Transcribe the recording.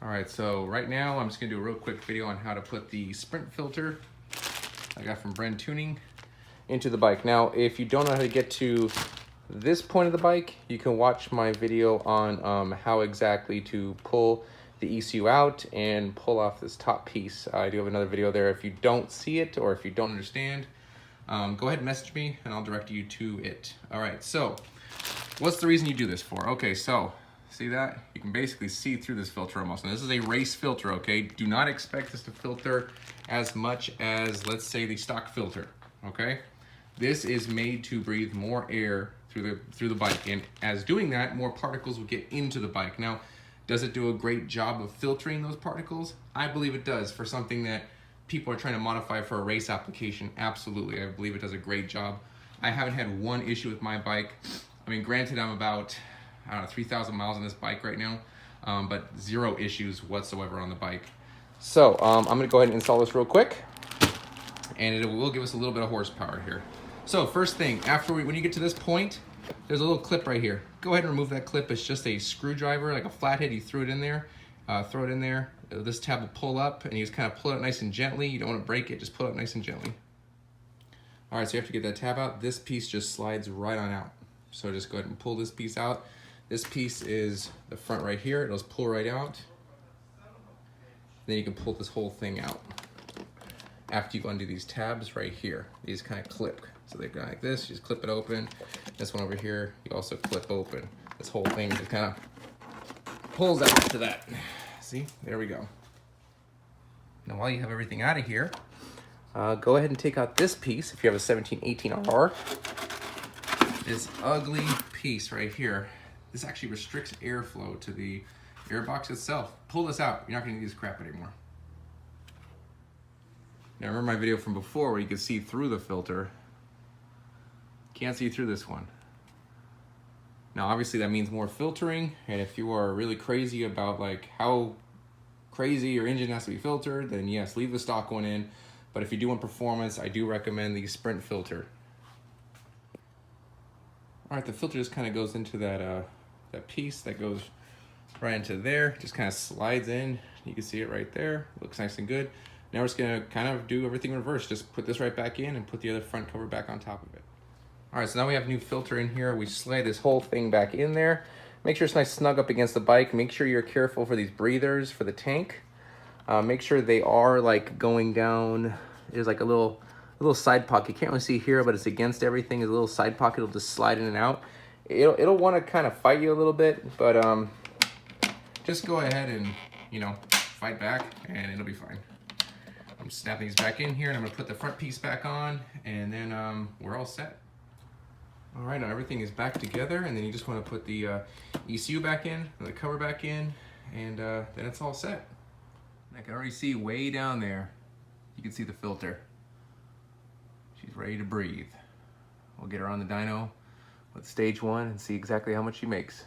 All right, so right now I'm just gonna do a real quick video on how to put the sprint filter I got from Bren Tuning into the bike. Now, if you don't know how to get to this point of the bike, you can watch my video on how exactly to pull the ECU out and pull off this top piece. I do have another video there. If you don't see it or if you don't understand, go ahead and message me and I'll direct you to it. All right, so what's the reason you do this for? Okay, so see that? You can basically see through this filter almost. And this is a race filter, okay? Do not expect this to filter as much as, let's say, the stock filter, okay? This is made to breathe more air through the bike, and as doing that, more particles will get into the bike. Now, does it do a great job of filtering those particles? I believe it does. For something that people are trying to modify for a race application, absolutely. I believe it does a great job. I haven't had one issue with my bike. I mean, granted, I'm about, I don't know, 3,000 miles on this bike right now, but zero issues whatsoever on the bike. So I'm gonna go ahead and install this real quick, and it will give us a little bit of horsepower here. So first thing, when you get to this point, there's a little clip right here. Go ahead and remove that clip. It's just a screwdriver, like a flathead. You throw it in there, This tab will pull up, and you just kind of pull it nice and gently. You don't want to break it, just pull it nice and gently. All right, so you have to get that tab out. This piece just slides right on out. So just go ahead and pull this piece out. This piece is the front right here. It'll just pull right out. Then you can pull this whole thing out. After you undo these tabs right here, these kind of clip. So they go like this, you just clip it open. This one over here, you also clip open. This whole thing just kind of pulls out to that. See, there we go. Now while you have everything out of here, go ahead and take out this piece if you have a 1718RR. This ugly piece right here, this actually restricts airflow to the airbox itself. Pull this out, you're not gonna need this crap anymore. Now remember my video from before where you could see through the filter. Can't see through this one. Now obviously that means more filtering, and if you are really crazy about like how crazy your engine has to be filtered, then yes, leave the stock one in. But if you do want performance, I do recommend the sprint filter. All right, the filter just kind of goes into that piece that goes right into there, just kind of slides in. You can see it right there, looks nice and good. Now we're just gonna kind of do everything in reverse. Just put this right back in and put the other front cover back on top of it. All right, so now we have a new filter in here. We slide this whole thing back in there. Make sure it's nice snug up against the bike. Make sure you're careful for these breathers for the tank. Make sure they are like going down. There's like a little side pocket. You can't really see here, but it's against everything. There's a little side pocket. It'll just slide in and out. It'll want to kind of fight you a little bit, but just go ahead and, you know, fight back and it'll be fine. I'm snapping these back in here, and I'm gonna put the front piece back on, and then we're all set. All right, now everything is back together, and then you just want to put the ECU back in, and the cover back in, and then it's all set. And I can already see way down there, you can see the filter. She's ready to breathe. We'll get her on the dyno with stage 1 and see exactly how much she makes.